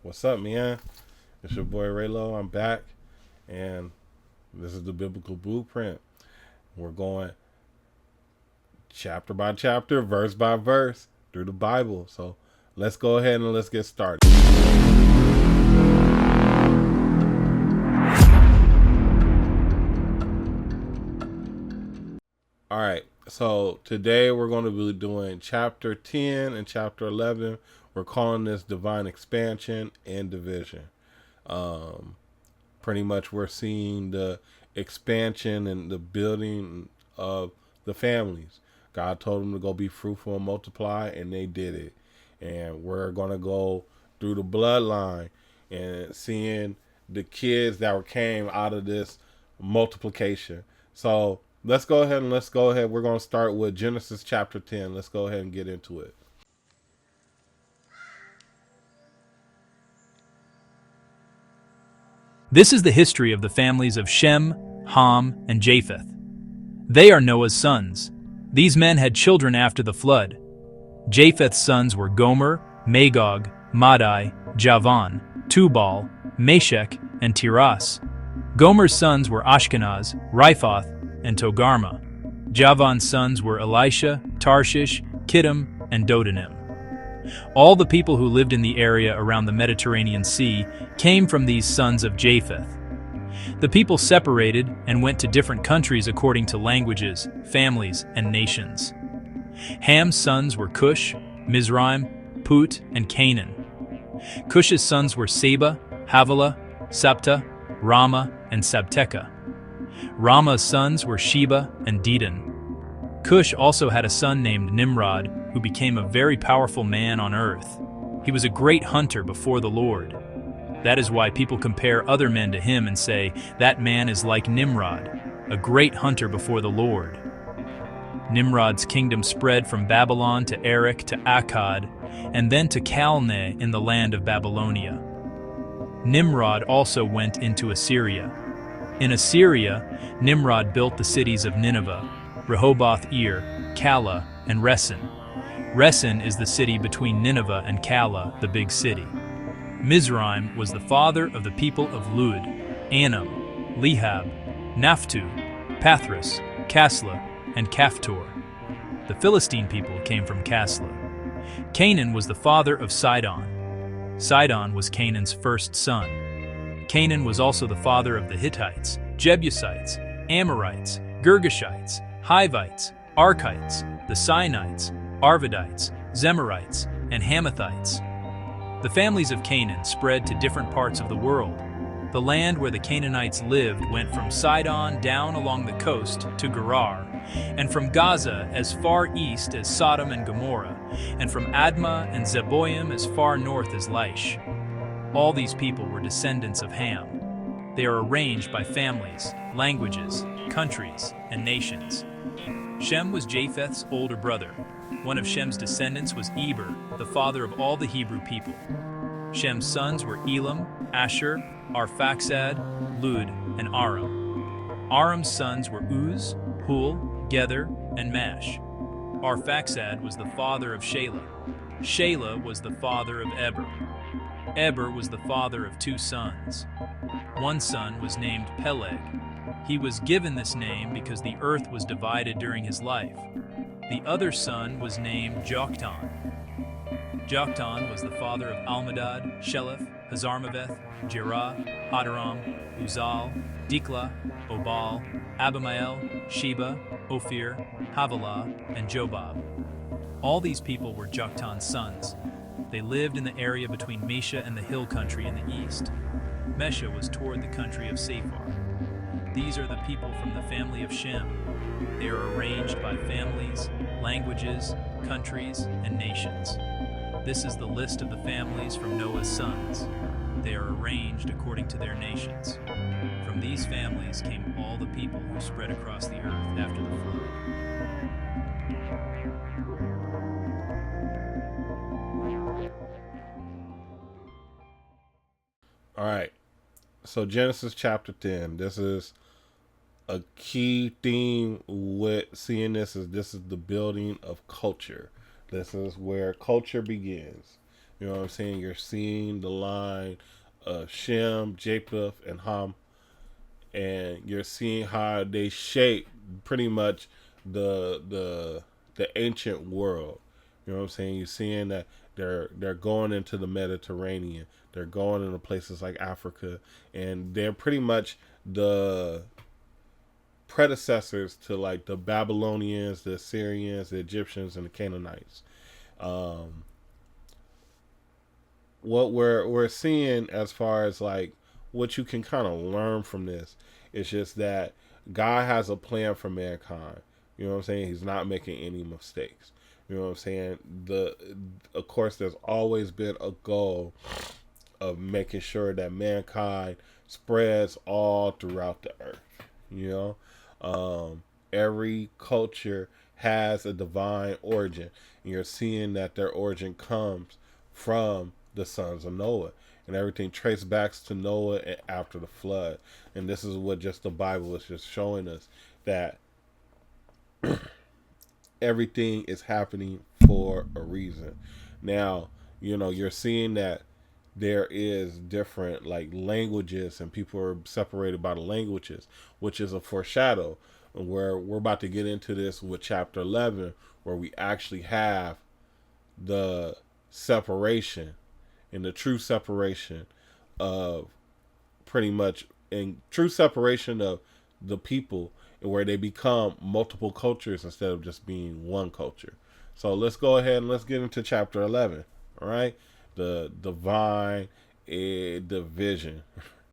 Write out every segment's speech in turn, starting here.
What's up, man? It's your boy Raylo. I'm back, and this is the Biblical Blueprint. We're going chapter by chapter, verse by verse through the Bible. So let's go ahead and let's get started. All right, so today we're going to be doing chapter 10 and chapter 11. We're calling this divine expansion and division. Pretty much we're seeing the expansion and the building of the families. God told them to go be fruitful and multiply, and they did it. And we're going to go through the bloodline and seeing the kids that came out of this multiplication. So let's go ahead. We're going to start with Genesis chapter 10. Let's go ahead and get into it. This is the history of the families of Shem, Ham, and Japheth. They are Noah's sons. These men had children after the flood. Japheth's sons were Gomer, Magog, Madai, Javan, Tubal, Meshech, and Tiras. Gomer's sons were Ashkenaz, Riphath, and Togarmah. Javan's sons were Elisha, Tarshish, Kittim, and Dodanim. All the people who lived in the area around the Mediterranean Sea came from these sons of Japheth. The people separated and went to different countries according to languages, families, and nations. Ham's sons were Cush, Mizraim, Put, and Canaan. Cush's sons were Seba, Havilah, Sabta, Rama, and Sabteka. Rama's sons were Sheba and Dedan. Cush also had a son named Nimrod, who became a very powerful man on earth. He was a great hunter before the Lord. That is why people compare other men to him and say, that man is like Nimrod, a great hunter before the Lord. Nimrod's kingdom spread from Babylon to Erech to Akkad, and then to Calneh in the land of Babylonia. Nimrod also went into Assyria. In Assyria, Nimrod built the cities of Nineveh, Rehoboth-ir, Calah, and Resen. Resen is the city between Nineveh and Calah, the big city. Mizraim was the father of the people of Lud, Anam, Lehab, Naphtu, Pathros, Kaslah, and Caphtor. The Philistine people came from Kaslah. Canaan was the father of Sidon. Sidon was Canaan's first son. Canaan was also the father of the Hittites, Jebusites, Amorites, Girgashites, Hivites, Archites, the Sinites, Arvadites, Zemarites, and Hamathites. The families of Canaan spread to different parts of the world. The land where the Canaanites lived went from Sidon down along the coast to Gerar, and from Gaza as far east as Sodom and Gomorrah, and from Admah and Zeboim as far north as Laish. All these people were descendants of Ham. They are arranged by families, languages, countries, and nations. Shem was Japheth's older brother. One of Shem's descendants was Eber, the father of all the Hebrew people. Shem's sons were Elam, Asher, Arphaxad, Lud, and Aram. Aram's sons were Uz, Hul, Gether, and Mash. Arphaxad was the father of Shelah. Shelah was the father of Eber. Eber was the father of two sons. One son was named Peleg. He was given this name because the earth was divided during his life. The other son was named Joktan. Joktan was the father of Almadad, Sheleph, Hazarmaveth, Jerah, Hadoram, Uzal, Diklah, Obal, Abimael, Sheba, Ophir, Havilah, and Jobab. All these people were Joktan's sons. They lived in the area between Mesha and the hill country in the east. Mesha was toward the country of Sephar. These are the people from the family of Shem. They are arranged by families, languages, countries, and nations. This is the list of the families from Noah's sons. They are arranged according to their nations. From these families came all the people who spread across the earth after the flood. All right. So Genesis chapter 10. This is a key theme with seeing this is the building of culture. This is where culture begins. You know what I'm saying? You're seeing the line of Shem, Japheth, and Ham, and you're seeing how they shape pretty much the ancient world. You know what I'm saying? You're seeing that they're going into the Mediterranean. They're going into places like Africa, and they're pretty much the predecessors to like the Babylonians, the Assyrians, the Egyptians, and the Canaanites. Um, what we're seeing as far as like what you can kind of learn from this is just that God has a plan for mankind. You know what I'm saying? He's not making any mistakes. You know what I'm saying? Of course there's always been a goal of making sure that mankind spreads all throughout the earth. You know, every culture has a divine origin, and you're seeing that their origin comes from the sons of Noah, and everything traced back to Noah and after the flood. And this is what just the Bible is just showing us, that everything is happening for a reason. Now, you know, you're seeing that there is different like languages, and people are separated by the languages, which is a foreshadow where we're about to get into this with chapter 11, where we actually have the separation and the true separation of pretty much, and true separation of the people, where they become multiple cultures instead of just being one culture. So let's go ahead and let's get into chapter 11. All right, the divine division.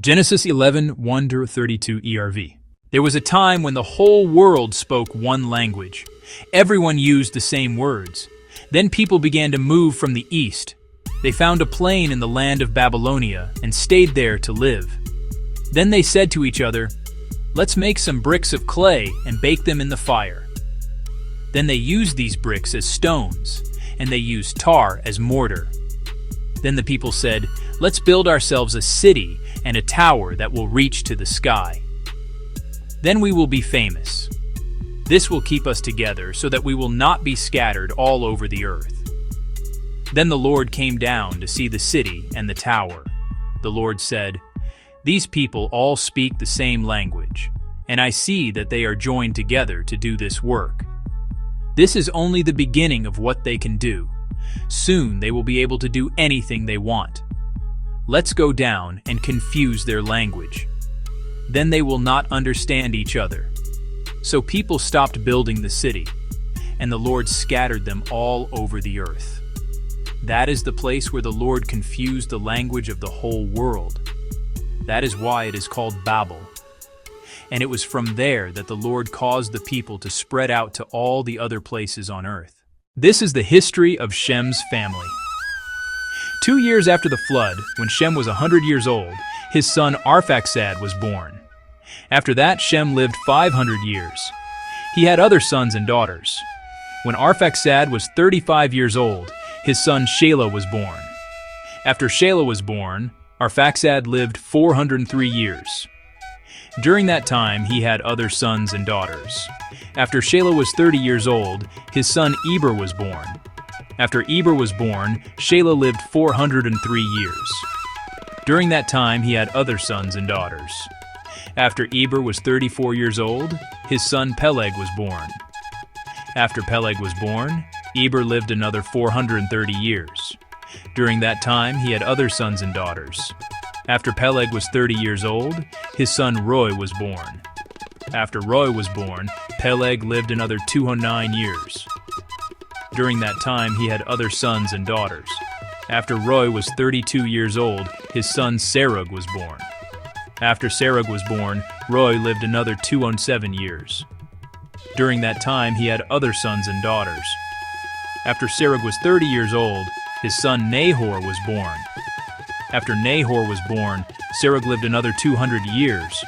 Genesis 11:1-32 ERV. There was a time when the whole world spoke one language. Everyone used the same words. Then people began to move from the east. They found a plain in the land of Babylonia and stayed there to live. Then they said to each other, "Let's make some bricks of clay and bake them in the fire." Then they used these bricks as stones, and they used tar as mortar. Then the people said, "Let's build ourselves a city and a tower that will reach to the sky. Then we will be famous. This will keep us together so that we will not be scattered all over the earth." Then the Lord came down to see the city and the tower. The Lord said, "These people all speak the same language, and I see that they are joined together to do this work. This is only the beginning of what they can do. Soon they will be able to do anything they want. Let's go down and confuse their language. Then they will not understand each other." So people stopped building the city, and the Lord scattered them all over the earth. That is the place where the Lord confused the language of the whole world. That is why it is called Babel. And it was from there that the Lord caused the people to spread out to all the other places on earth. This is the history of Shem's family. 2 years after the flood, when Shem was 100 years old, his son Arphaxad was born. After that, Shem lived 500 years. He had other sons and daughters. When Arphaxad was 35 years old, his son Shelah was born. After Shelah was born, Arphaxad lived 403 years. During that time, he had other sons and daughters. After Shelah was 30 years old, his son Eber was born. After Eber was born, Shelah lived 403 years. During that time, he had other sons and daughters. After Eber was 34 years old, his son Peleg was born. After Peleg was born, Eber lived another 430 years. During that time, he had other sons and daughters. After Peleg was 30 years old, his son Roi was born. After Roi was born, Peleg lived another 209 years. During that time, he had other sons and daughters. After Roi was 32 years old, his son Serug was born. After Serug was born, Roi lived another 207 years. During that time, he had other sons and daughters. After Serug was 30 years old, his son Nahor was born. After Nahor was born, Serug lived another 200 years.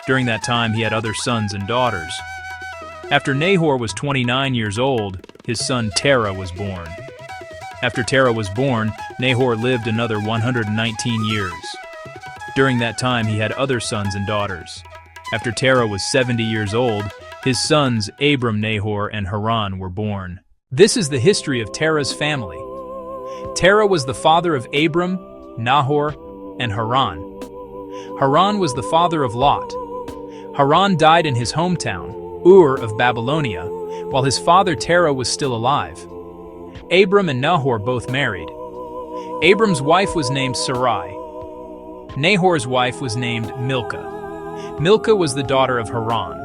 During that time, he had other sons and daughters. After Nahor was 29 years old, his son Terah was born. After Terah was born, Nahor lived another 119 years. During that time, he had other sons and daughters. After Terah was 70 years old, his sons Abram, Nahor, and Haran were born. This is the history of Terah's family. Terah was the father of Abram, Nahor, and Haran. Haran was the father of Lot. Haran died in his hometown, Ur of Babylonia, while his father Terah was still alive. Abram and Nahor both married. Abram's wife was named Sarai. Nahor's wife was named Milcah. Milcah was the daughter of Haran.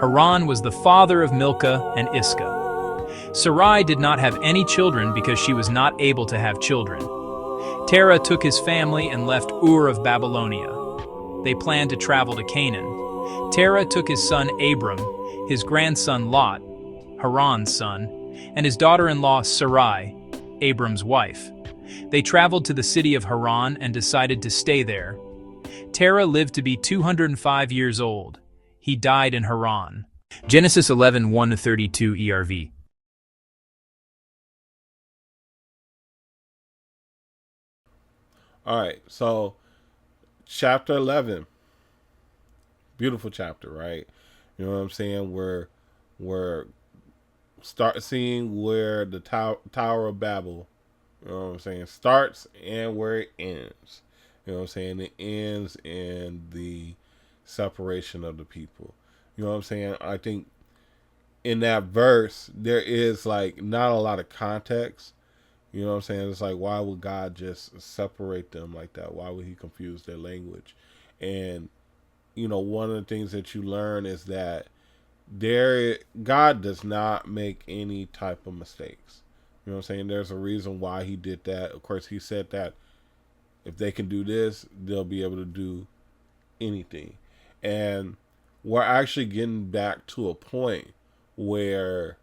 Haran was the father of Milcah and Iscah. Sarai did not have any children because she was not able to have children. Terah took his family and left Ur of Babylonia. They planned to travel to Canaan. Terah took his son Abram, his grandson Lot, Haran's son, and his daughter-in-law Sarai, Abram's wife. They traveled to the city of Haran and decided to stay there. Terah lived to be 205 years old. He died in Haran. Genesis 11, 1-32 ERV. All right, so chapter 11, beautiful chapter, right? You know what I'm saying? We're start seeing where the Tower of Babel, you know what I'm saying, starts and where it ends. You know what I'm saying? It ends in the separation of the people. You know what I'm saying? I think in that verse there is like not a lot of context. You know what I'm saying? It's like, why would God just separate them like that? Why would he confuse their language? And you know, one of the things that you learn is that God does not make any type of mistakes. You know what I'm saying? There's a reason why he did that. Of course, he said that if they can do this, they'll be able to do anything. And we're actually getting back to a point where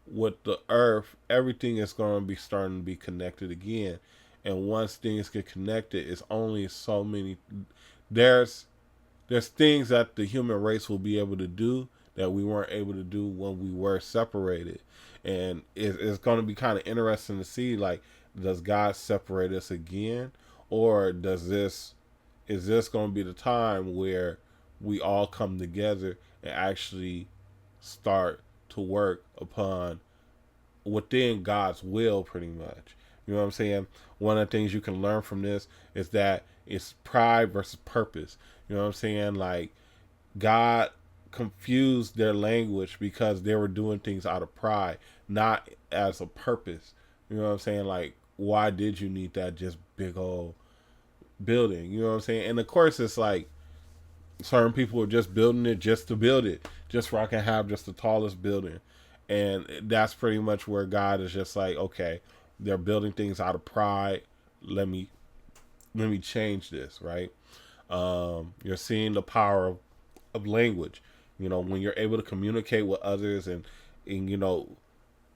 with the earth, everything is going to be starting to be connected again. And once things get connected, it's only so many. There's things that the human race will be able to do that we weren't able to do when we were separated. And it's going to be kind of interesting to see, like, does God separate us again, or is this going to be the time where we all come together and actually start to work upon within God's will, pretty much. You know what I'm saying? One of the things you can learn from this is that it's pride versus purpose. You know what I'm saying? Like, God confused their language because they were doing things out of pride, not as a purpose. You know what I'm saying? Like, why did you need that just big old building? You know what I'm saying? And of course, it's like certain people are just building it just to build it, just so I can have just the tallest building. And that's pretty much where God is just like, okay, they're building things out of pride. Let me change this, right? You're seeing the power of language. You know, when you're able to communicate with others and you know,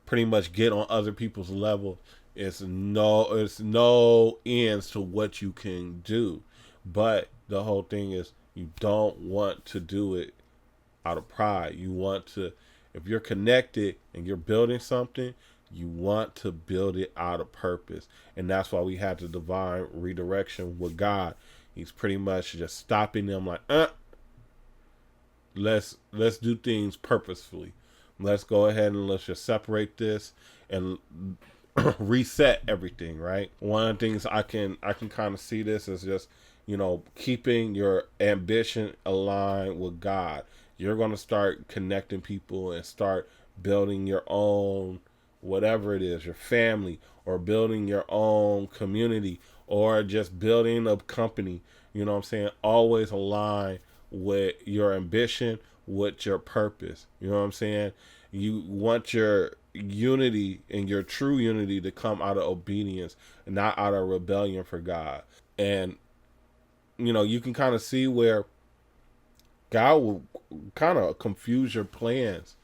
pretty much get on other people's level, it's no ends to what you can do. But the whole thing is, you don't want to do it out of pride. You want to, if you're connected and you're building something, you want to build it out of purpose. And that's why we had the divine redirection with God. He's pretty much just stopping them like, let's do things purposefully. Let's go ahead and let's just separate this and reset everything, right? One of the things I can kind of see this is just, you know, keeping your ambition aligned with God. You're going to start connecting people and start building your own, whatever it is, your family, or building your own community, or just building a company. You know what I'm saying? Always align with your ambition, with your purpose. You know what I'm saying? You want your unity and your true unity to come out of obedience and not out of rebellion for God. And, you know, you can kind of see where God will kind of confuse your plans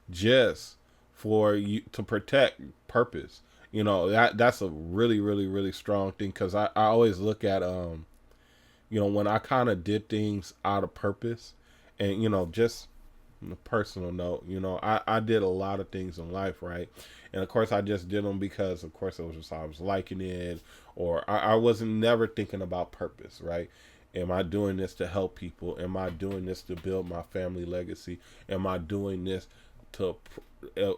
just for you to protect purpose. You know, that's a really, really, really strong thing, because I always look at, you know, when I kind of did things out of purpose, and, you know, just on a personal note, you know, I did a lot of things in life, right? And of course, I just did them because, of course, it was just I was liking it, or I wasn't never thinking about purpose, right? Am I doing this to help people? Am I doing this to build my family legacy? Am I doing this to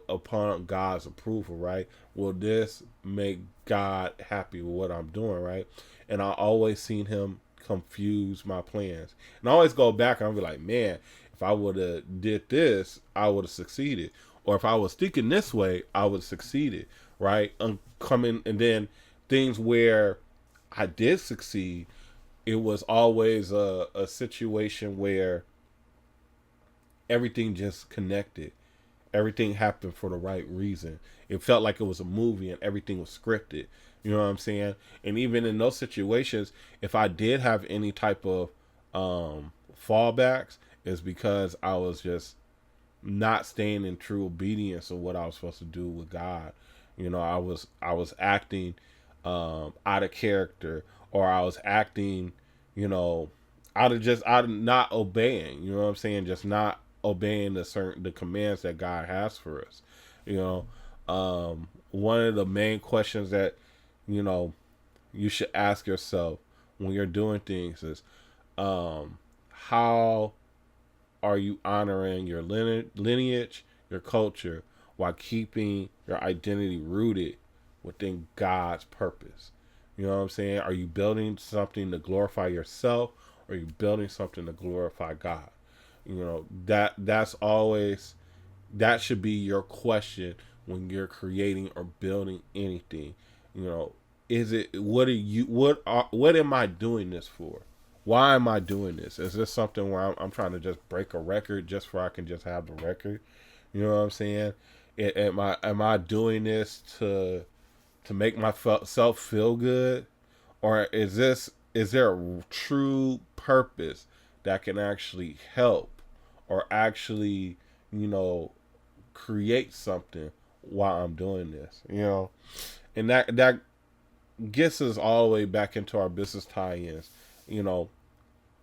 upon God's approval, right? Will this make God happy with what I'm doing, right? And I always seen him confuse my plans. And I always go back and I'll be like, man, if I would have did this, I would have succeeded. Or if I was thinking this way, I would have succeeded, right? Coming and then things where I did succeed, it was always a situation where everything just connected. Everything happened for the right reason. It felt like it was a movie and everything was scripted. You know what I'm saying? And even in those situations, if I did have any type of fallbacks, it's because I was just not staying in true obedience of what I was supposed to do with God. You know, I was acting out of character, or I was acting, you know, out of not obeying. You know what I'm saying? Just not obeying the commands that God has for us. You know, one of the main questions that you know you should ask yourself when you're doing things is, how are you honoring your lineage, your culture, while keeping your identity rooted within God's purpose? You know what I'm saying? Are you building something to glorify yourself, or are you building something to glorify God? You know, that should be your question when you're creating or building anything. You know, is it what am I doing this for? Why am I doing this? Is this something where I'm trying to just break a record just so I can just have the record? You know what I'm saying? Am I doing this to make myself feel good, or is there a true purpose that can actually help, or actually, you know, create something while I'm doing this? You know, and that gets us all the way back into our business tie-ins. You know,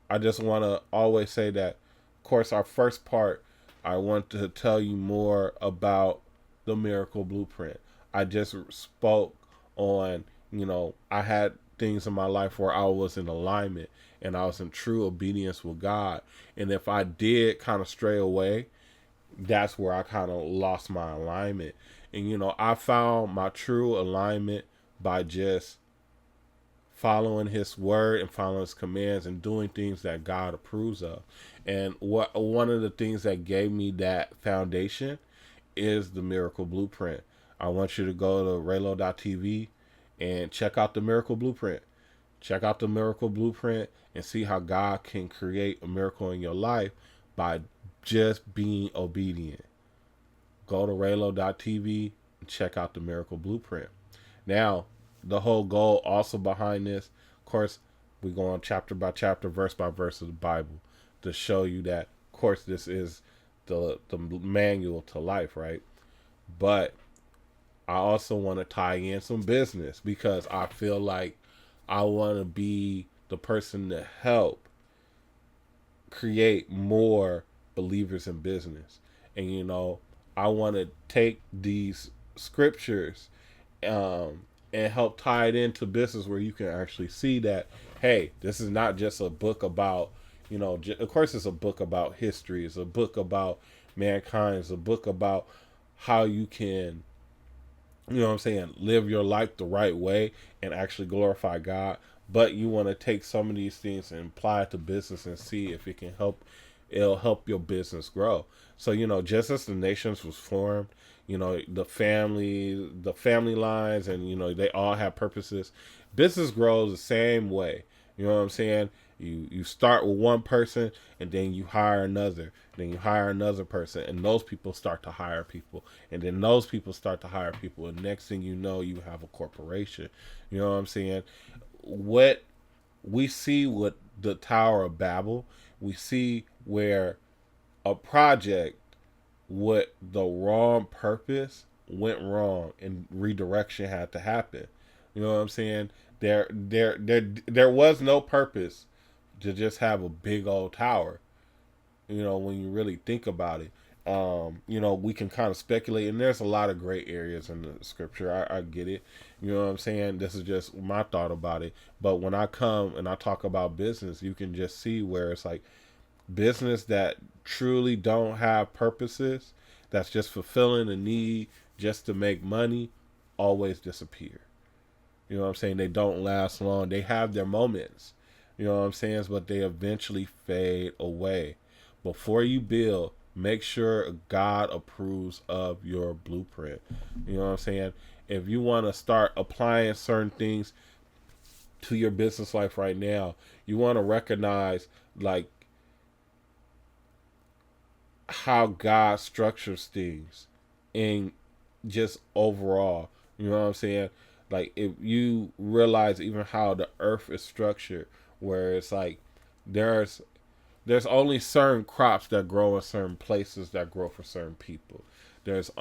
I just want to always say that, of course, our first part, I want to tell you more about the miracle blueprint. I just spoke on, you know, I had things in my life where I was in alignment and I was in true obedience with God. And if I did kind of stray away, that's where I kind of lost my alignment. And, you know, I found my true alignment by just following his word and following his commands and doing things that God approves of. And one of the things that gave me that foundation is the miracle blueprint. I want you to go to raylo.tv and check out the miracle blueprint. Check out the miracle blueprint and see how God can create a miracle in your life by just being obedient. Go to raylo.tv and check out the miracle blueprint. Now, the whole goal also behind this, of course, we go on chapter by chapter, verse by verse of the Bible to show you that, of course, this is the manual to life, right? But I also want to tie in some business because I feel like I want to be the person to help create more believers in business. And, you know, I want to take these scriptures and help tie it into business where you can actually see that, hey, this is not just a book about, you know, of course it's a book about history. It's a book about mankind. It's a book about how you can, you know what I'm saying, live your life the right way and actually glorify God. But you want to take some of these things and apply it to business and see if it can help. It'll help your business grow. So, you know, just as the nations was formed, you know, the family lines, and, you know, they all have purposes. Business grows the same way. You know what I'm saying? You start with one person, and then you hire another. Then you hire another person, and those people start to hire people, and then those people start to hire people, and next thing you know, you have a corporation. You know what I'm saying? What we see with the Tower of Babel, we see where a project with the wrong purpose went wrong and redirection had to happen. You know what I'm saying? There was no purpose to just have a big old tower. You know, when you really think about it, you know, we can kind of speculate, and there's a lot of gray areas in the scripture. I get it. You know what I'm saying? This is just my thought about it. But when I come and I talk about business, you can just see where it's like business that truly don't have purposes, that's just fulfilling a need just to make money, always disappear. You know what I'm saying? They don't last long. They have their moments. You know what I'm saying? But they eventually fade away. Before you build, make sure God approves of your blueprint. You know what I'm saying? If you want to start applying certain things to your business life right now, you want to recognize like how God structures things in just overall. You know what I'm saying? Like if you realize even how the earth is structured, where it's like there's there's only certain crops that grow in certain places that grow for certain people. There's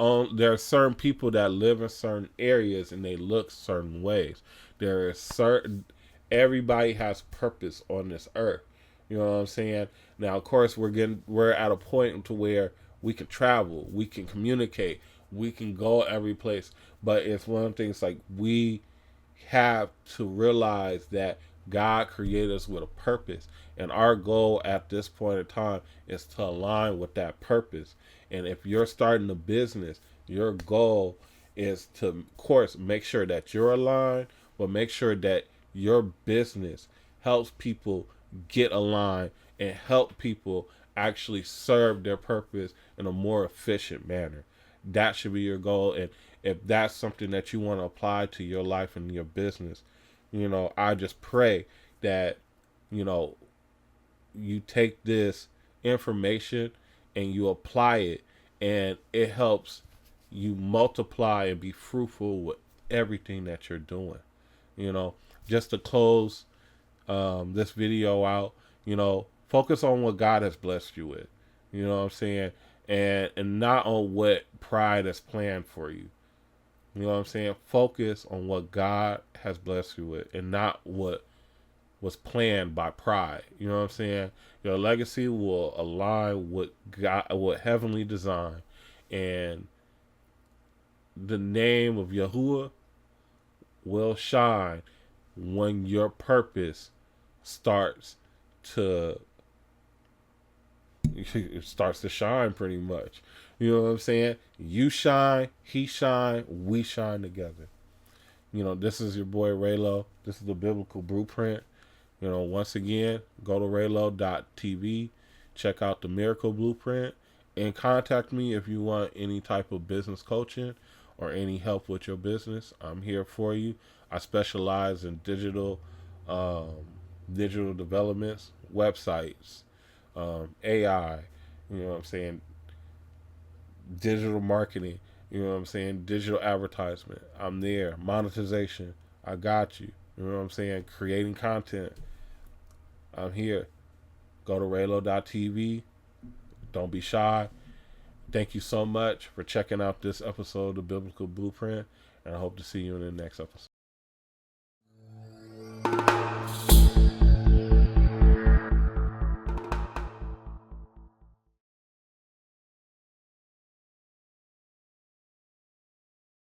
certain people that live in certain areas and they look certain ways. There is certain Everybody has purpose on this earth. You know what I'm saying? Now, of course, we're at a point to where we can travel, we can communicate, we can go every place. But it's one of the things like we have to realize that God created us with a purpose. And our goal at this point in time is to align with that purpose. And if you're starting a business, your goal is to, of course, make sure that you're aligned, but make sure that your business helps people get aligned and help people actually serve their purpose in a more efficient manner. That should be your goal. And if that's something that you want to apply to your life and your business, I just pray that, you know, you take this information and you apply it and it helps you multiply and be fruitful with everything that you're doing. You know, just to close this video out, focus on what God has blessed you with. You know what I'm saying? And not on what pride has planned for you. You know what I'm saying? Focus on what God has blessed you with and not what was planned by pride. You know what I'm saying? Your legacy will align with God, with heavenly design, and the name of Yahuah will shine when your purpose starts to it starts to shine pretty much. You know what I'm saying? You shine, he shine, we shine together. This is your boy Raylo. This is the Biblical Blueprint. Once again, go to raylo.tv, check out the Miracle Blueprint, and contact me if you want any type of business coaching or any help with your business. I'm here for you. I specialize in digital developments, websites, AI, you know what I'm saying, digital marketing, you know what I'm saying, digital advertisement. I'm there. Monetization, I got you. You know what I'm saying? Creating content, I'm here. Go to raylo.tv. Don't be shy. Thank you so much for checking out this episode of Biblical Blueprint, and I hope to see you in the next episode.